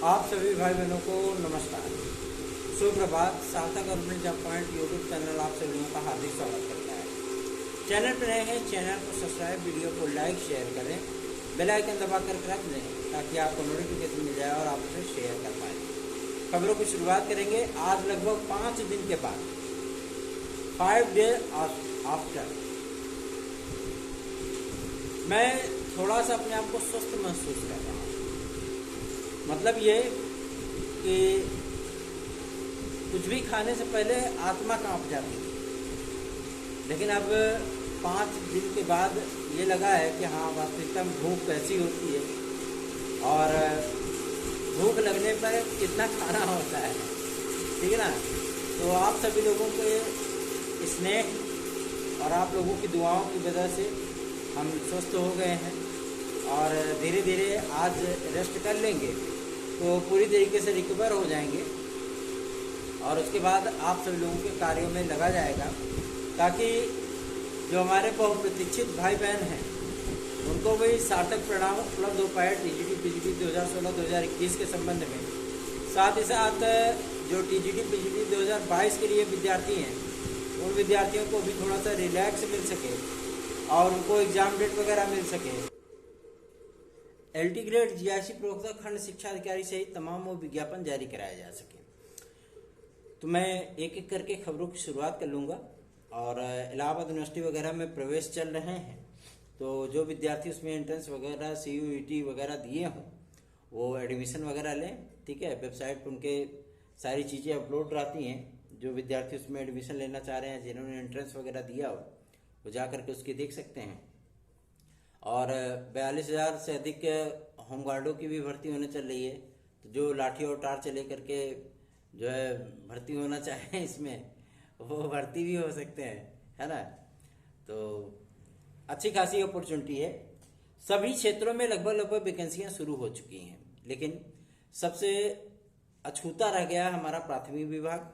आप सभी भाई बहनों को नमस्कार, सुप्रभात। सार्थक urban job point YouTube channel आप सभी लोगों का हार्दिक स्वागत करता है। चैनल पर नए हैं, चैनल को सब्सक्राइब, वीडियो को लाइक शेयर करें, बेल आइकन दबाकर रख दें ताकि आपको नोटिफिकेशन मिल जाए और आप उसे शेयर कर पाएँ। खबरों की शुरुआत करेंगे। आज लगभग 5 दिन के बाद 5 डेज आफ्टर मैं थोड़ा सा अपने आप को स्वस्थ महसूस कर रहा हूँ। मतलब ये कि कुछ भी खाने से पहले आत्मा कांप जाती थी, लेकिन अब 5 दिन के बाद ये लगा है कि हाँ, वास्तविकता में भूख कैसी होती है और भूख लगने पर कितना खाना होता है, ठीक है ना। तो आप सभी लोगों के स्नेह और आप लोगों की दुआओं की वजह से हम स्वस्थ हो गए हैं और धीरे धीरे आज रेस्ट कर लेंगे तो पूरी तरीके से रिकवर हो जाएंगे और उसके बाद आप सभी लोगों के कार्यों में लगा जाएगा, ताकि जो हमारे बहुप्रतीक्षित भाई बहन हैं उनको भी सार्थक परिणाम उपलब्ध हो पाए टीजीटी पीजीटी 2016-2021 के संबंध में। साथ ही साथ जो टीजीटी पीजीटी 2022 के लिए विद्यार्थी हैं उन विद्यार्थियों को भी थोड़ा सा रिलैक्स मिल सके और उनको एग्जाम डेट वगैरह मिल सके। एलटी ग्रेड जीआईसी प्रवक्ता खंड शिक्षा अधिकारी सहित तमाम वो विज्ञापन जारी कराया जा सके। तो मैं एक एक करके खबरों की शुरुआत कर लूँगा। और इलाहाबाद यूनिवर्सिटी वगैरह में प्रवेश चल रहे हैं, तो जो विद्यार्थी उसमें एंट्रेंस वगैरह CUET वगैरह दिए हों वो एडमिशन वगैरह लें, ठीक है। वेबसाइट पर उनके सारी चीज़ें अपलोड रहती हैं। जो विद्यार्थी उसमें एडमिशन लेना चाह रहे हैं, जिन्होंने एंट्रेंस वगैरह दिया हो, वो जा करके उसकी देख सकते हैं। और 42,000 से अधिक होमगार्डों की भी भर्ती होने चल रही है। तो जो लाठी और टार्च लेकर के जो है भर्ती होना चाहें इसमें, वो भर्ती भी हो सकते हैं, है ना। तो अच्छी खासी अपॉर्चुनिटी है। सभी क्षेत्रों में लगभग वैकेंसियां शुरू हो चुकी हैं, लेकिन सबसे अछूता रह गया हमारा प्राथमिक विभाग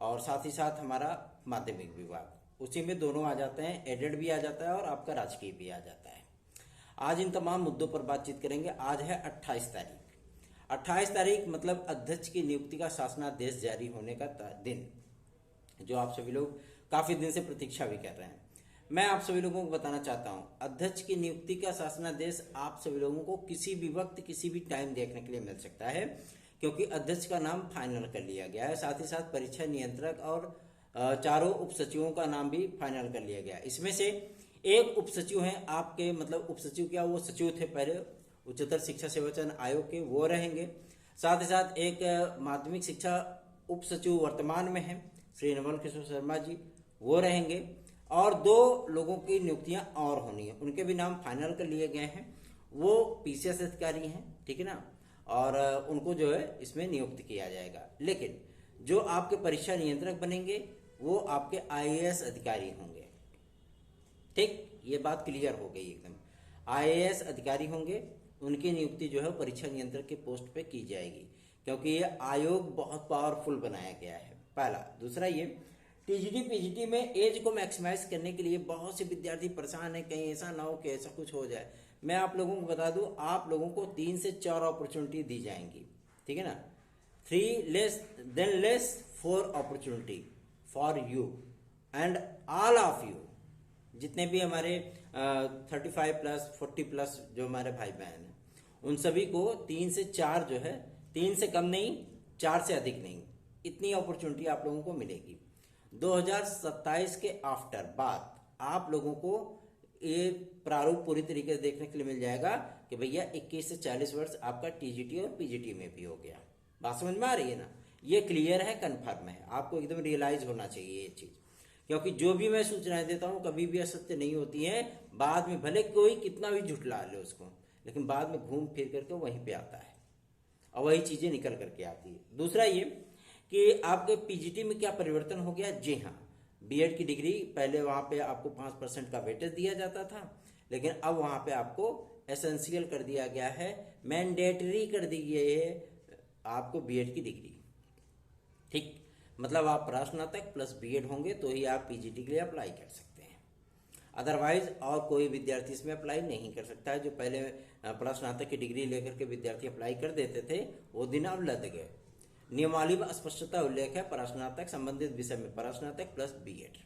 और साथ ही साथ हमारा माध्यमिक विभाग। उसी में दोनों आ जाते हैं, एडेड भी आ जाता है और आपका राजकीय भी आ जाता है। आज इन तमाम मुद्दों पर बातचीत करेंगे। आज है 28 तारीख। 28 तारीख मतलब अध्यक्ष की नियुक्ति का शासनादेश जारी होने का दिन, जो आप सभी लोग काफी दिन से प्रतीक्षा भी कर रहे हैं। मैं आप सभी लोगों को बताना चाहता हूं, अध्यक्ष की नियुक्ति का शासनादेश आप सभी लोगों को किसी भी वक्त किसी भी टाइम देखने के लिए मिल सकता है, क्योंकि अध्यक्ष का नाम फाइनल कर लिया गया है। साथ ही साथ परीक्षा नियंत्रक और 4 उप सचिवों का नाम भी फाइनल कर लिया गया। इसमें से एक उप सचिव हैं आपके, मतलब उप सचिव क्या, वो सचिव थे पहले उच्चतर शिक्षा सेवाचयन आयोग के, वो रहेंगे। साथ ही साथ एक माध्यमिक शिक्षा उप सचिव वर्तमान में हैं श्री नवल किशोर शर्मा जी, वो रहेंगे। और 2 लोगों की नियुक्तियां और होनी है, उनके भी नाम फाइनल कर लिए गए हैं। वो PCS अधिकारी हैं, ठीक है ना, और उनको जो है इसमें नियुक्त किया जाएगा। लेकिन जो आपके परीक्षा नियंत्रक बनेंगे वो आपके IAS अधिकारी होंगे, ठीक। ये बात क्लियर हो गई एकदम। IAS अधिकारी होंगे, उनकी नियुक्ति जो है परीक्षा नियंत्रक के पोस्ट पे की जाएगी, क्योंकि ये आयोग बहुत पावरफुल बनाया गया है, पहला। दूसरा, ये टीजीटी पीजीटी में एज को मैक्सिमाइज करने के लिए बहुत से विद्यार्थी परेशान है, कहीं ऐसा ना हो कि ऐसा कुछ हो जाए। मैं आप लोगों को बता दूं, आप लोगों को 3 से 4 अपॉर्चुनिटी दी जाएंगी, ठीक है ना। 3 less than less 4 opportunity for you and all of you. जितने भी हमारे 35+ 40+ जो हमारे भाई बहन हैं, उन सभी को 3 से 4 जो है, 3 से कम नहीं, 4 से अधिक नहीं, इतनी अपॉर्चुनिटी आप लोगों को मिलेगी। 2027 के आफ्टर बाद आप लोगों को ये प्रारूप पूरी तरीके से देखने के लिए मिल जाएगा कि भैया 21 से 40 वर्ष आपका TGT और PGT में भी हो गया। बात समझ में आ रही है ना। ये क्लियर है, कन्फर्म है, आपको एकदम रियलाइज होना चाहिए ये चीज, क्योंकि जो भी मैं सूचनाएं देता हूं कभी भी असत्य नहीं होती हैं। बाद में भले कोई कितना भी झुठला ले उसको, लेकिन बाद में घूम फिर करके वहीं पे आता है और वही चीजें निकल करके आती है। दूसरा ये कि आपके PGT में क्या परिवर्तन हो गया। जी हाँ, BEd की डिग्री पहले वहां पे आपको 5% का वेटेज दिया जाता था, लेकिन अब वहां पे आपको एसेंशियल कर दिया गया है, मैंडेटरी कर दी गई है आपको BEd की डिग्री, ठीक। मतलब आप स्नातक प्लस BEd होंगे तो ही आप PGT के लिए अप्लाई कर सकते हैं। अदरवाइज और कोई विद्यार्थी इसमें अप्लाई नहीं कर सकता है। जो पहले स्नातक की डिग्री लेकर के विद्यार्थी अप्लाई कर देते थे वो दिन अब लद गए। नियमावली में स्पष्टता उल्लेख है परास्नातक संबंधित विषय में परास्नातक प्लस बीएड।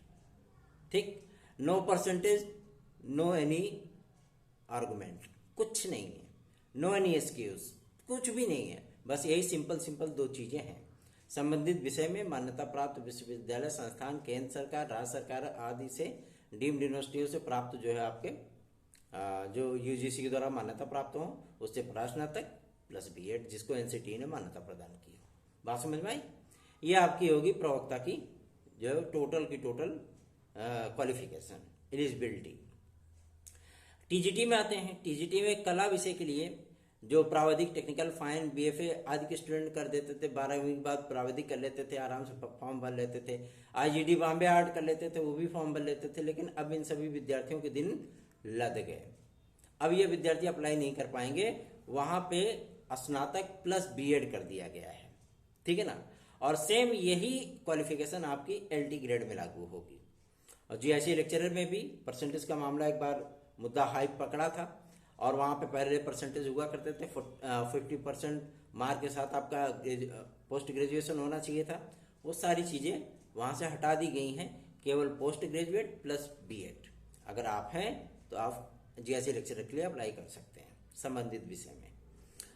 ठीक, no percentage, no any argument, कुछ नहीं है, नो एनी एक्सक्यूज, कुछ भी नहीं है। बस यही सिंपल 2 चीजें हैं। संबंधित विषय में मान्यता प्राप्त विश्वविद्यालय संस्थान केंद्र सरकार, राज्य सरकार आदि से डीम्ड यूनिवर्सिटियों से प्राप्त जो है आपके जो यूजीसी के द्वारा मान्यता प्राप्त हो उससे परास्नातक प्लस बीएड, जिसको एनसीटीई ने मान्यता प्रदान की हो। बात समझ में आई? ये आपकी होगी प्रवक्ता की जो टोटल की टोटल क्वालिफिकेशन, एलिजिबिलिटी। टीजीटी में आते हैं। टीजीटी में कला विषय के लिए जो प्राविधिक, टेक्निकल, फाइन, बीएफए आदि के स्टूडेंट कर देते थे, 12वीं के बाद प्राविधिक कर लेते थे, आराम से फॉर्म भर लेते थे। आईजीडी बॉम्बे आर्ट कर लेते थे, वो भी फॉर्म भर लेते थे। लेकिन अब इन सभी विद्यार्थियों के दिन लद गए। अब ये विद्यार्थी अप्लाई नहीं कर पाएंगे। वहां पे स्नातक प्लस बीएड कर दिया गया है, ठीक है ना। और सेम यही क्वालिफिकेशन आपकी एलटी ग्रेड में लागू होगी। और जीआईसी लेक्चरर में भी परसेंटेज का मामला एक बार मुद्दा हाई पकड़ा था और वहां पे पहले परसेंटेज हुआ करते थे 50% मार्क के साथ आपका पोस्ट ग्रेजुएशन होना चाहिए था। वो सारी चीजें वहां से हटा दी गई हैं। केवल पोस्ट ग्रेजुएट प्लस बीएड अगर आप हैं तो आप जीआईसी लेक्चरर के लिए अप्लाई कर सकते हैं संबंधित विषय में।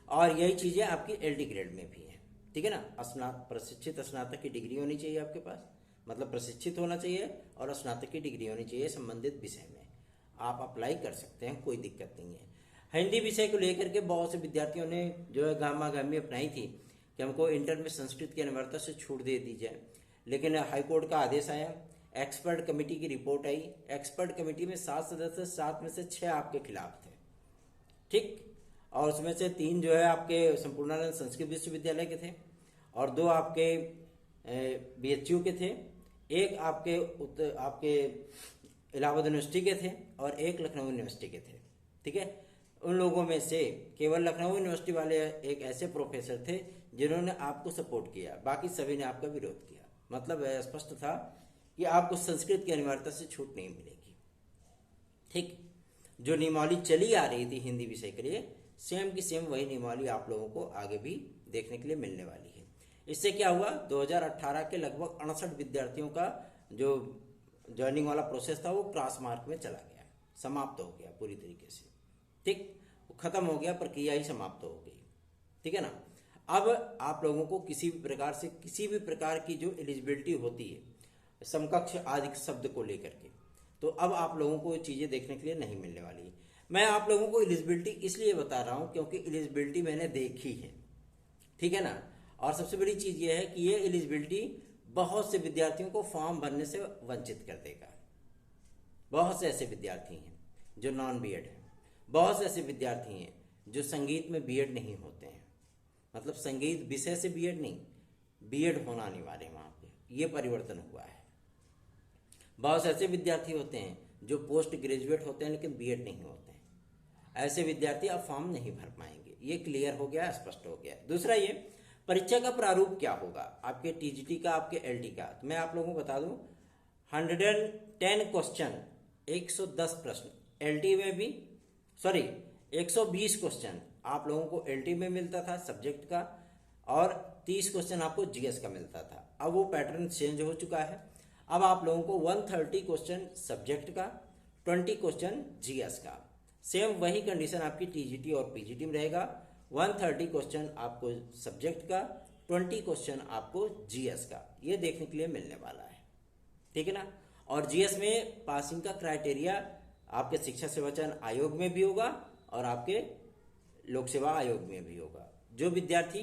और यही चीजें आपकी एलटी ग्रेड में भी है, ठीक है ना। प्रशिक्षित स्नातक की डिग्री होनी चाहिए आपके पास, मतलब प्रशिक्षित होना चाहिए और स्नातक की डिग्री होनी चाहिए संबंधित विषय में। आप अप्लाई कर सकते हैं, कोई दिक्कत नहीं है। हिंदी विषय को लेकर के बहुत से विद्यार्थियों ने जो है गामा-गामी अपनाई थी कि हमको इंटर में संस्कृत की अनिवार्यता से छूट दे दी जाए। लेकिन हाईकोर्ट का आदेश आया, एक्सपर्ट कमेटी की रिपोर्ट आई। एक्सपर्ट कमेटी में 7 सदस्य, 7 में से 6 आपके खिलाफ थे, ठीक। और उसमें से 3 जो है आपके संपूर्णानंद संस्कृत विश्वविद्यालय के थे और 2 आपके बीएचयू के थे, 1 आपके इलाहाबाद यूनिवर्सिटी के थे और 1 लखनऊ यूनिवर्सिटी के थे, ठीक है। उन लोगों में से केवल लखनऊ यूनिवर्सिटी वाले एक ऐसे प्रोफेसर थे जिन्होंने आपको सपोर्ट किया, बाकी सभी ने आपका विरोध किया। मतलब स्पष्ट था कि आपको संस्कृत की अनिवार्यता से छूट नहीं मिलेगी, ठीक। जो नियमावली चली आ रही थी हिंदी विषय के लिए, सेम की सेम वही नियमावली आप लोगों को आगे भी देखने के लिए मिलने वाली है। इससे क्या हुआ, 2018 के लगभग 68 विद्यार्थियों का जो ज्वाइनिंग वाला प्रोसेस था वो क्रॉस मार्क में चला गया, समाप्त हो गया पूरी तरीके से, ठीक। खत्म हो गया, प्रक्रिया ही समाप्त हो गई, ठीक है ना। अब आप लोगों को किसी भी प्रकार की जो एलिजिबिलिटी होती है समकक्ष आदि शब्द को लेकर के, तो अब आप लोगों को चीजें देखने के लिए नहीं मिलने वाली है। मैं आप लोगों को एलिजिबिलिटी इसलिए बता रहा हूं क्योंकि एलिजिबिलिटी मैंने देखी है, ठीक है ना। और सबसे बड़ी चीज ये है कि ये एलिजिबिलिटी बहुत से विद्यार्थियों को फॉर्म भरने से वंचित कर देगा। बहुत से ऐसे विद्यार्थी हैं जो नॉन बीएड हैं, बहुत से ऐसे विद्यार्थी हैं जो संगीत में बीएड नहीं होते हैं, मतलब संगीत विषय से बीएड नहीं, बीएड होना अनिवार्य है वहां पे, ये परिवर्तन हुआ है। बहुत से ऐसे विद्यार्थी होते हैं जो पोस्ट ग्रेजुएट होते हैं लेकिन बीएड नहीं होते हैं। ऐसे विद्यार्थी अब फॉर्म नहीं भर पाएंगे, ये क्लियर हो गया, स्पष्ट हो गया। दूसरा, ये परीक्षा का प्रारूप क्या होगा आपके टीजीटी का, आपके एलटी का। तो मैं आप लोगों को बता दूं, 110 क्वेश्चन, 110 प्रश्न एलटी में भी, 120 क्वेश्चन आप लोगों को एलटी में मिलता था सब्जेक्ट का और 30 क्वेश्चन आपको जीएस का मिलता था। अब वो पैटर्न चेंज हो चुका है। अब आप लोगों को 130 क्वेश्चन सब्जेक्ट का, 20 क्वेश्चन जीएस का। सेम वही कंडीशन आपकी टीजीटी और पीजीटी में रहेगा। 130 क्वेश्चन आपको सब्जेक्ट का, 20 क्वेश्चन आपको जीएस का, ये देखने के लिए मिलने वाला है, ठीक है ना। और जीएस में पासिंग का क्राइटेरिया आपके शिक्षा सेवा चयन आयोग में भी होगा और आपके लोक सेवा आयोग में भी होगा। जो विद्यार्थी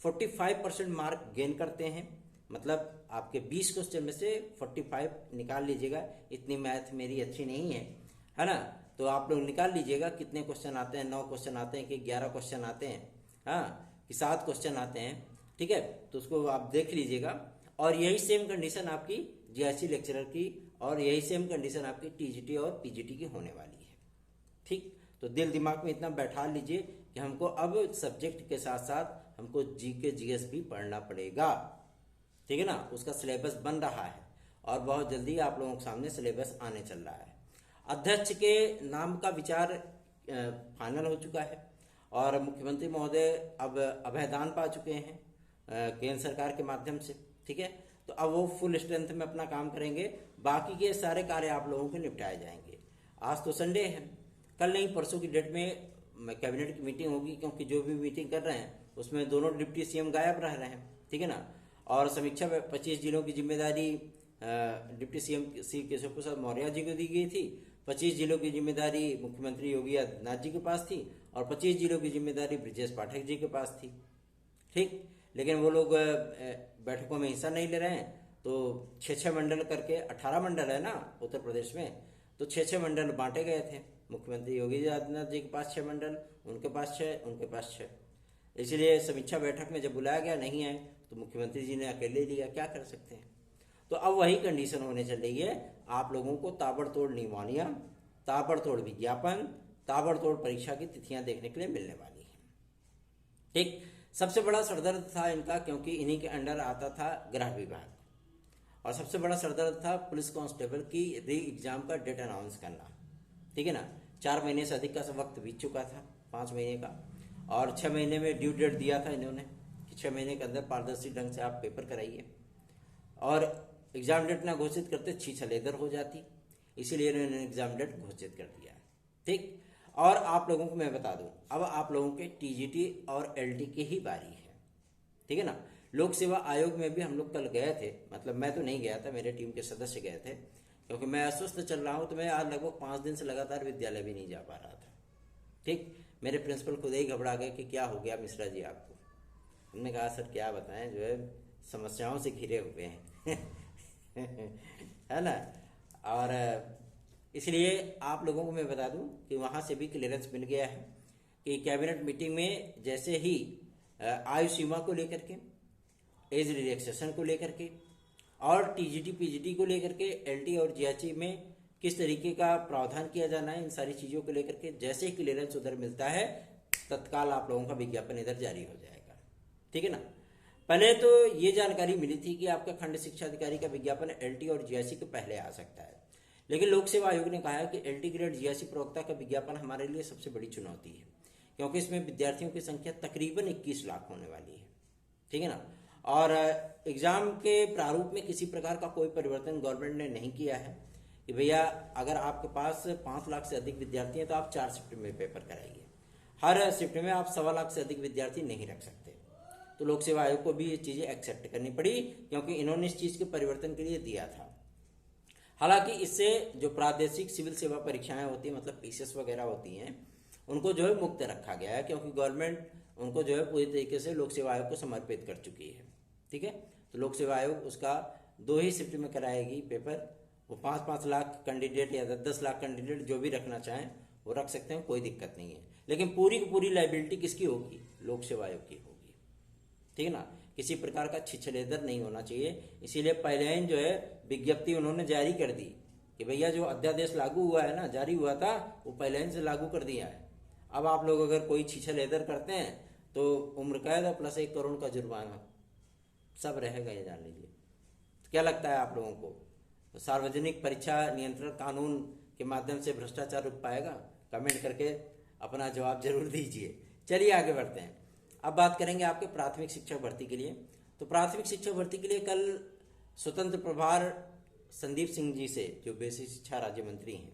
45% मार्क गेन करते हैं, मतलब आपके 20 क्वेश्चन में से 45 निकाल लीजिएगा, इतनी मैथ मेरी अच्छी नहीं है ना, तो आप लोग निकाल लीजिएगा कितने क्वेश्चन आते हैं, 9 क्वेश्चन आते हैं कि 11 क्वेश्चन आते हैं, हाँ कि 7 क्वेश्चन आते हैं, ठीक है। तो उसको आप देख लीजिएगा। और यही सेम कंडीशन आपकी जीआईसी लेक्चरर की और यही सेम कंडीशन आपकी टीजीटी और पीजीटी की होने वाली है, ठीक। तो दिल दिमाग में इतना बैठा लीजिए कि हमको अब सब्जेक्ट के साथ साथ हमको जीके जीएस भी पढ़ना पड़ेगा, ठीक है ना। उसका सिलेबस बन रहा है और बहुत जल्दी आप लोगों के सामने सिलेबस आने चल रहा है। अध्यक्ष के नाम का विचार फाइनल हो चुका है और मुख्यमंत्री महोदय अब अभयदान पा चुके हैं केंद्र सरकार के माध्यम से। ठीक है, तो अब वो फुल स्ट्रेंथ में अपना काम करेंगे, बाकी के सारे कार्य आप लोगों के निपटाए जाएंगे। आज तो संडे है, कल नहीं परसों की डेट में कैबिनेट की मीटिंग होगी, क्योंकि जो भी मीटिंग कर रहे हैं उसमें दोनों डिप्टी सीएम गायब रह रहे हैं। ठीक है ना, और समीक्षा 25 जिलों की जिम्मेदारी डिप्टी सीएम श्री केशव प्रसाद मौर्य जी को दी गई थी। 25 जिलों की जिम्मेदारी मुख्यमंत्री योगी आदित्यनाथ जी के पास थी और 25 जिलों की जिम्मेदारी ब्रजेश पाठक जी के पास थी। ठीक, लेकिन वो लोग बैठकों में हिस्सा नहीं ले रहे हैं, तो 6-6 मंडल करके 18 मंडल है ना उत्तर प्रदेश में, तो 6-6 मंडल बांटे गए थे। मुख्यमंत्री योगी आदित्यनाथ जी के पास 6 मंडल, उनके पास 6, उनके पास 6। इसलिए समीक्षा बैठक में जब बुलाया गया नहीं आए तो मुख्यमंत्री जी ने अकेले लिया, क्या कर सकते हैं। तो अब वही कंडीशन होने चल रही है, आप लोगों को ताबड़तोड़ निमोनिया, ताबड़तोड़ विज्ञापन, ताबड़तोड़ परीक्षा की तिथियां देखने के लिए मिलने वाली है। ठीक, सबसे बड़ा सरदर्द था इनका, क्योंकि इन्हीं के अंडर आता था गृह विभाग, और सबसे बड़ा सरदर्द था पुलिस कांस्टेबल की री एग्जाम का डेट अनाउंस करना। ठीक है ना, 4 महीने से अधिक का वक्त बीत चुका था, 5 महीने का, और 6 महीने में ड्यू डेट दिया था इन्होंने कि 6 महीने के अंदर पारदर्शी ढंग से आप पेपर कराइए, और एग्जाम डेट ना घोषित करते छीछलेदर हो जाती, इसीलिए इन्होंने एग्जाम डेट घोषित कर दिया। ठीक, और आप लोगों को मैं बता दूं, अब आप लोगों के टीजीटी और एलटी की ही बारी है। ठीक है ना, लोक सेवा आयोग में भी हम लोग कल गए थे, मतलब मैं तो नहीं गया था, मेरे टीम के सदस्य गए थे, क्योंकि मैं अस्वस्थ चल रहा हूं, तो मैं आज लगभग 5 दिन से लगातार विद्यालय भी नहीं जा पा रहा था। ठीक, मेरे प्रिंसिपल खुद ही घबरा गए कि क्या हो गया मिश्रा जी आपको। हमने कहा सर क्या बताएं, जो है समस्याओं से घिरे हुए हैं है ना, और इसलिए आप लोगों को मैं बता दूं कि वहां से भी क्लियरेंस मिल गया है कि कैबिनेट मीटिंग में जैसे ही आयु सीमा को लेकर के, एज रिलैक्सेशन को लेकर के, और टीजीटी पीजीटी को लेकर के, एलटी और जीएचई में किस तरीके का प्रावधान किया जाना है, इन सारी चीजों को लेकर के जैसे ही क्लियरेंस उधर मिलता है तत्काल आप लोगों का विज्ञापन इधर जारी हो जाएगा। ठीक है ना, पहले तो ये जानकारी मिली थी कि आपका खंड शिक्षा अधिकारी का विज्ञापन एलटी और जीएचई के पहले आ सकता है, लेकिन लोक सेवा आयोग ने कहा है कि एलटी ग्रेड जीएचई प्रवक्ता का विज्ञापन हमारे लिए सबसे बड़ी चुनौती है, क्योंकि इसमें विद्यार्थियों की संख्या तकरीबन 21 लाख होने वाली है। ठीक है ना, और एग्जाम के प्रारूप में किसी प्रकार का कोई परिवर्तन गवर्नमेंट ने नहीं किया है कि भैया अगर आपके पास 5 लाख से अधिक विद्यार्थी हैं तो आप 4 शिफ्ट में पेपर कराइए, हर शिफ्ट में आप 1.25 लाख से अधिक विद्यार्थी नहीं रख सकते। तो लोक सेवा आयोग को भी ये चीजें एक्सेप्ट करनी पड़ी, क्योंकि इन्होंने इस चीज के परिवर्तन के लिए दिया था। हालांकि इससे जो प्रादेशिक सिविल सेवा परीक्षाएं होती है, मतलब पीसीएस वगैरह होती हैं, उनको जो है मुक्त रखा गया है, क्योंकि गवर्नमेंट उनको जो है पूरी तरीके से लोक सेवा आयोग को समर्पित कर चुकी है। ठीक है, तो लोक सेवा आयोग उसका 2 ही शिफ्ट में कराएगी पेपर। वो 5-5 लाख कैंडिडेट या 10 लाख कैंडिडेट जो भी रखना चाहें वो रख सकते हैं, कोई दिक्कत नहीं है, लेकिन पूरी की पूरी लाइबिलिटी किसकी होगी, लोक सेवा आयोग की होगी। ठीक है ना, किसी प्रकार का छिछलेदर नहीं होना चाहिए। इसीलिए पहले ही जो है विज्ञप्ति उन्होंने जारी कर दी कि भैया जो अध्यादेश लागू हुआ है ना, जारी हुआ था, वो पहले ही से लागू कर दिया है। अब आप लोग अगर कोई छिछलेदर करते हैं तो उम्र कैद प्लस 1 करोड़ का जुर्माना सब रहेगा, ये जान लीजिए। तो क्या लगता है आप लोगों को, तो सार्वजनिक परीक्षा नियंत्रण कानून के माध्यम से भ्रष्टाचार रुक पाएगा? कमेंट करके अपना जवाब जरूर दीजिए। चलिए आगे बढ़ते हैं। अब बात करेंगे आपके प्राथमिक शिक्षक भर्ती के लिए। तो प्राथमिक शिक्षक भर्ती के लिए कल स्वतंत्र प्रभार संदीप सिंह जी से, जो बेसिक शिक्षा राज्य मंत्री हैं,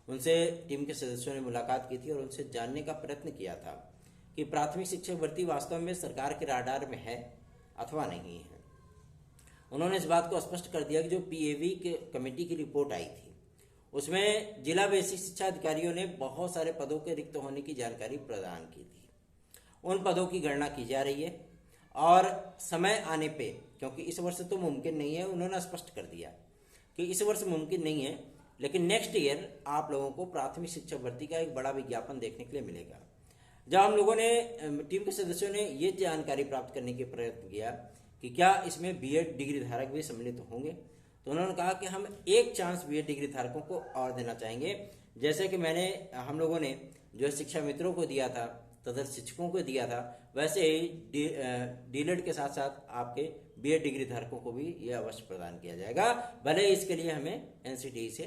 उनसे टीम के सदस्यों ने मुलाकात की थी और उनसे जानने का प्रयत्न किया था कि प्राथमिक शिक्षक भर्ती वास्तव में सरकार के राडार में है अथवा नहीं है। उन्होंने इस बात को स्पष्ट कर दिया कि जो पीएवी के कमेटी की रिपोर्ट आई थी उसमें जिला बेसिक शिक्षा अधिकारियों ने बहुत सारे पदों के रिक्त होने की जानकारी प्रदान की थी। उन पदों की गणना की जा रही है और समय आने पे, क्योंकि इस वर्ष तो मुमकिन नहीं है, उन्होंने स्पष्ट कर दिया कि इस वर्ष मुमकिन नहीं है, लेकिन नेक्स्ट ईयर आप लोगों को प्राथमिक शिक्षक भर्ती का एक बड़ा विज्ञापन देखने के लिए मिलेगा। जब हम लोगों ने, टीम के सदस्यों ने ये जानकारी प्राप्त करने के प्रयत्न किया कि क्या इसमें बीएड डिग्री धारक भी सम्मिलित होंगे, तो उन्होंने कहा कि हम एक चांस बीएड डिग्री धारकों को और देना चाहेंगे। जैसे कि हम लोगों ने जो शिक्षा मित्रों को दिया था तथा शिक्षकों को दिया था, वैसे ही डीएलएड के साथ साथ आपके बीएड डिग्री धारकों को भी यह अवश्य प्रदान किया जाएगा, भले इसके लिए हमें एनसीटीई से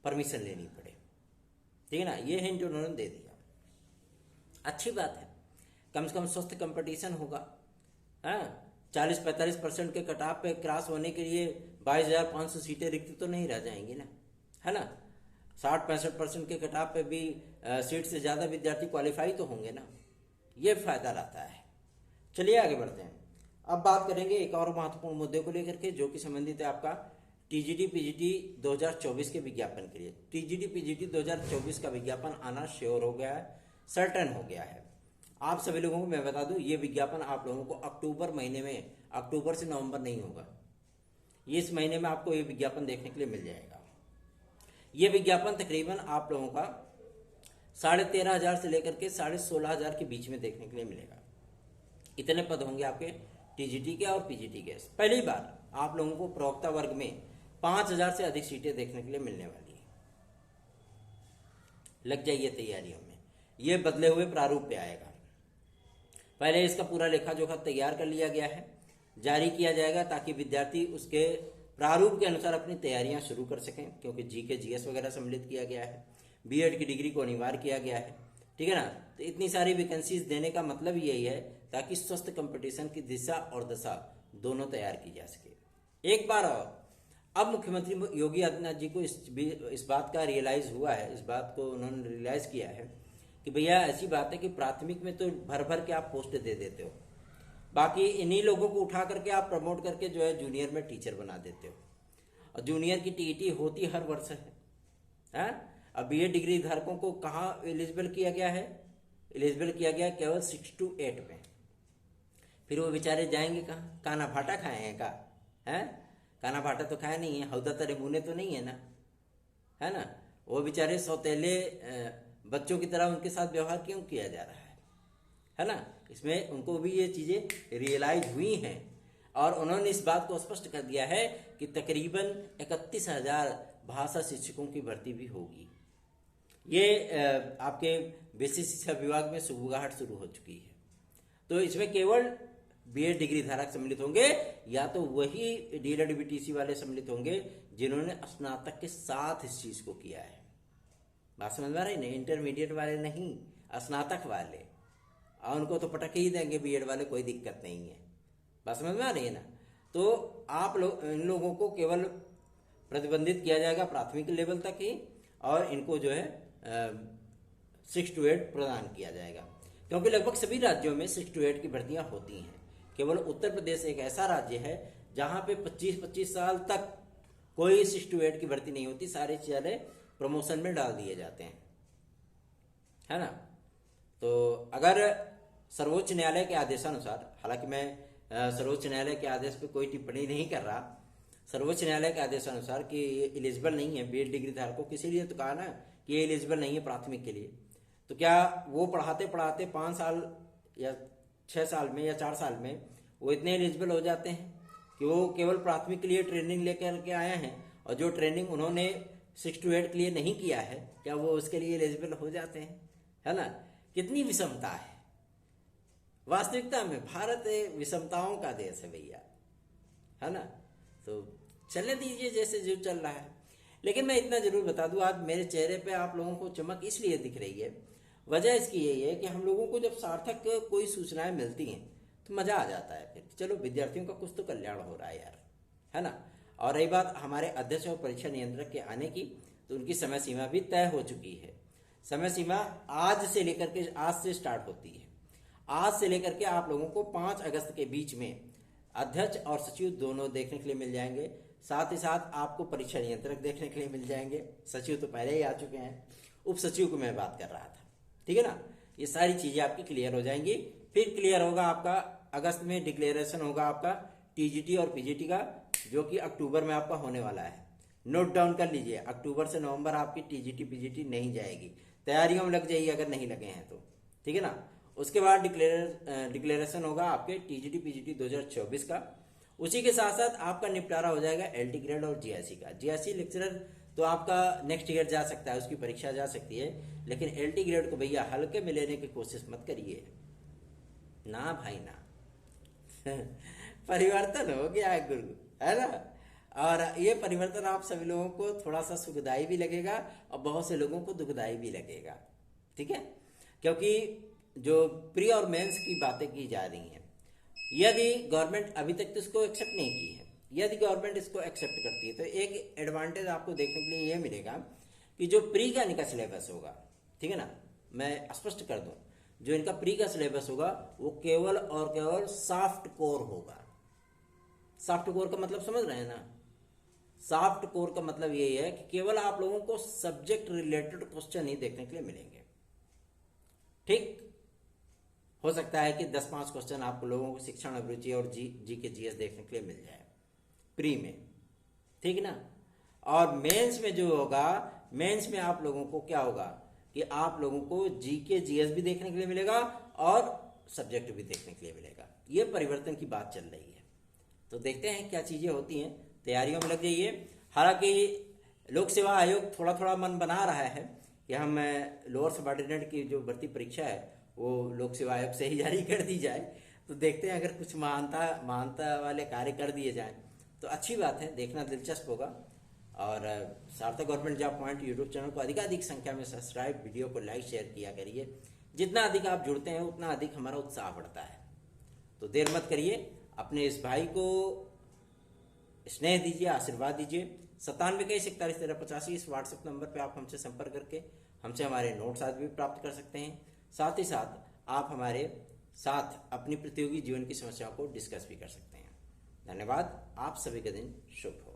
परमिशन लेनी पड़े। ठीक है ना, ये हिंट उन्होंने दे दिया। अच्छी बात है, कम से कम स्वस्थ कंपटीशन होगा। हाँ, 40-45% के कटाव पे क्रॉस होने के लिए 22,500 सीटें रिक्त तो नहीं रह जाएंगी ना, है ना। 60-65% के कटाव पे भी सीट से ज़्यादा विद्यार्थी क्वालिफाई तो होंगे ना, ये फायदा रहता है। चलिए आगे बढ़ते हैं। अब बात करेंगे एक और महत्वपूर्ण मुद्दे को लेकर के, जो कि संबंधित है आपका टीजीटी पीजीटी 2024 के विज्ञापन के लिए। टीजीटी पीजीटी 2024 का विज्ञापन आना श्योर हो गया है, सर्टन हो गया है। आप सभी लोगों को मैं बता दूं, ये विज्ञापन आप लोगों को अक्टूबर महीने में, अक्टूबर से नवंबर नहीं होगा, ये इस महीने में आपको ये विज्ञापन देखने के लिए मिल जाएगा। ये विज्ञापन तकरीबन आप लोगों का 13,500 से लेकर के 16,500 के बीच में देखने के लिए मिलेगा। इतने पद होंगे आपके टीजीटी के और पीजीटी के। पहली बार आप लोगों को प्रवक्ता वर्ग में 5,000 से अधिक सीटें देखने के लिए मिलने वाली है। लग जाइए तैयारियों में, ये बदले हुए प्रारूप पे आएगा। पहले इसका पूरा लेखा जोखा तैयार कर लिया गया है, जारी किया जाएगा ताकि विद्यार्थी उसके प्रारूप के अनुसार अपनी तैयारियां शुरू कर सकें, क्योंकि जीके जीएस वगैरह सम्मिलित किया गया है, बीएड की डिग्री को अनिवार्य किया गया है। ठीक है ना, तो इतनी सारी वैकेंसीज देने का मतलब यही है ताकि स्वस्थ कंपटीशन की दिशा और दशा दोनों तैयार की जा सके। एक बार और अब मुख्यमंत्री योगी आदित्यनाथ जी को इस बात का रियलाइज हुआ है, इस बात को उन्होंने रियलाइज किया है कि भैया ऐसी बात है कि प्राथमिक में तो भर भर के आप पोस्ट दे देते हो, बाकी इन्हीं लोगों को उठा करके आप प्रमोट करके जो है जूनियर में टीचर बना देते हो। और जूनियर की टीईटी होती हर वर्ष है। अब बीएड डिग्री धारकों को कहाँ एलिजिबल किया गया है? एलिजिबल किया गया केवल 6 to 8 में। फिर वो बेचारे जाएंगे कहाँ? काना भाटा खाए हैं का? है काना भाटा तो खाया नहीं है, हौदा तरे मुने तो नहीं है ना, है ना। वो बेचारे सौतेले बच्चों की तरह उनके साथ व्यवहार क्यों किया जा रहा है ना। इसमें उनको भी ये चीजें रियलाइज हुई हैं और उन्होंने इस बात को स्पष्ट कर दिया है कि तकरीबन 31,000 भाषा शिक्षकों की भर्ती भी होगी। ये आपके बेसिक शिक्षा विभाग में सुबुगाहट शुरू हो चुकी है। तो इसमें केवल बीएड डिग्री धारक सम्मिलित होंगे या तो वही डीएलएड बीटीसी वाले सम्मिलित होंगे जिन्होंने स्नातक के साथ इस चीज को किया है। बात समझ में आ रही नहीं? इंटरमीडिएट वाले नहीं, स्नातक वाले, और उनको तो पटक ही देंगे बीएड वाले, कोई दिक्कत नहीं है। बात समझ में आ रही है ना। तो आप लोग इन लोगों को केवल प्रतिबंधित किया जाएगा प्राथमिक लेवल तक ही, और इनको जो है 6 to 8 प्रदान किया जाएगा, क्योंकि लगभग सभी राज्यों में 6 to 8 की भर्तियां होती हैं। केवल उत्तर प्रदेश एक ऐसा राज्य है जहां पे 25-25 साल तक कोई 6 to 8 की भर्ती नहीं होती, सारे चीजें प्रमोशन में डाल दिए जाते हैं, है ना। तो अगर सर्वोच्च न्यायालय के आदेशानुसार, हालांकि मैं सर्वोच्च न्यायालय के आदेश पे कोई टिप्पणी नहीं कर रहा, सर्वोच्च न्यायालय के आदेशानुसार कि ये एलिजिबल नहीं है बीएड डिग्री धारकों, किसी लिए तो कहा ना कि ये एलिजिबल नहीं है प्राथमिक के लिए, तो क्या वो पढ़ाते पढ़ाते 5 साल या 6 साल में या 4 साल में वो इतने एलिजिबल हो जाते हैं कि वो केवल प्राथमिक के लिए ट्रेनिंग लेकर के आए हैं, और जो ट्रेनिंग उन्होंने 6 to 8 के लिए नहीं किया है, क्या वो उसके लिए एलिजिबल हो जाते हैं? है ना। कितनी विषमता है। वास्तविकता में भारत विषमताओं का देश है भैया, है ना। तो चलने दीजिए जैसे जो चल रहा है। लेकिन मैं इतना जरूर बता दूं, आज मेरे चेहरे पे आप लोगों को चमक इसलिए दिख रही है, वजह इसकी यही है कि हम लोगों को जब सार्थक कोई सूचनाएं मिलती हैं तो मजा आ जाता है, फिर चलो विद्यार्थियों का कुछ तो कल्याण हो रहा है यार, है ना। और रही बात हमारे अध्यक्ष और परीक्षा नियंत्रक के आने की, तो उनकी समय सीमा भी तय हो चुकी है। समय सीमा आज से लेकर के, आज से स्टार्ट होती है। आज से लेकर के आप लोगों को 5 अगस्त के बीच में अध्यक्ष और सचिव दोनों देखने के लिए मिल जाएंगे। साथ ही साथ आपको परीक्षा नियंत्रक देखने के लिए मिल जाएंगे। सचिव तो पहले ही आ चुके हैं, उप सचिव को मैं बात कर रहा था, ठीक है ना। ये सारी चीजें आपकी क्लियर हो जाएंगी। फिर क्लियर होगा आपका अगस्त में डिक्लेरेशन होगा आपका टीजीटी और पीजीटी का, जो कि अक्टूबर में आपका होने वाला है। नोट डाउन कर लीजिए, अक्टूबर से नवंबर आपकी टीजीटी पीजीटी नहीं जाएगी। तैयारियों में लग जाइए अगर नहीं लगे हैं तो, ठीक है ना। उसके बाद डिक्लेरेशन होगा आपके टीजीटी पीजीटी 2024 का। उसी के साथ साथ आपका निपटारा हो जाएगा एलटी ग्रेड और जीआईसी का। जीआईसी लेक्चरर तो आपका नेक्स्ट ईयर जा सकता है, उसकी परीक्षा जा सकती है, लेकिन एलटी ग्रेड को भैया हल्के में लेने की कोशिश मत करिए ना भाई ना। परिवर्तन हो गया है गुरु, है ना। और ये परिवर्तन आप सभी लोगों को थोड़ा सा सुखदायी भी लगेगा और बहुत से लोगों को दुखदायी भी लगेगा, ठीक है। क्योंकि जो प्री और मेंस की बातें की जा रही हैं, यदि गवर्नमेंट अभी तक तो इसको एक्सेप्ट नहीं की है, यदि गवर्नमेंट इसको एक्सेप्ट करती है तो एक एडवांटेज आपको देखने के लिए यह मिलेगा कि जो प्री का इनका सिलेबस होगा, ठीक है ना, मैं स्पष्ट कर दूं, जो इनका प्री का सिलेबस होगा वो केवल और केवल सॉफ्ट कोर होगा। सॉफ्ट कोर का मतलब समझ रहे हैं ना? सॉफ्ट कोर का मतलब यही है कि केवल आप लोगों को सब्जेक्ट रिलेटेड क्वेश्चन ही देखने के लिए मिलेंगे, ठीक। हो सकता है कि 10-5 क्वेश्चन आप लोगों को शिक्षण अभिरुचि और जी के जीएस देखने के लिए मिल जाए प्री में, ठीक ना। और मेंस में जो होगा, मेंस में आप लोगों को क्या होगा कि आप लोगों को जी के जीएस भी देखने के लिए मिलेगा और सब्जेक्ट भी देखने के लिए मिलेगा। ये परिवर्तन की बात चल रही है, तो देखते हैं क्या चीजें होती हैं। तैयारियों में लग जाइए। हालांकि लोक सेवा आयोग थोड़ा थोड़ा मन बना रहा है कि हम लोअर सबऑर्डिनेट की जो भर्ती परीक्षा है वो लोक सेवा आयोग से ही जारी कर दी जाए। तो देखते हैं, अगर कुछ महानता वाले कार्य कर दिए जाएं तो अच्छी बात है, देखना दिलचस्प होगा। और सार्थक government job point YouTube channel को अधिकाधिक संख्या में सब्सक्राइब, वीडियो को लाइक शेयर किया करिए। जितना अधिक आप जुड़ते हैं उतना अधिक हमारा उत्साह बढ़ता है। तो देर मत करिए, अपने इस भाई को स्नेह दीजिए, आशीर्वाद दीजिए। 9721411385 इस व्हाट्सएप नंबर पे आप हमसे संपर्क करके हमसे हमारे नोट्स आदि भी प्राप्त कर सकते हैं। साथ ही साथ आप हमारे साथ अपनी प्रतियोगी जीवन की समस्याओं को डिस्कस भी कर सकते हैं। धन्यवाद। आप सभी का दिन शुभ हो।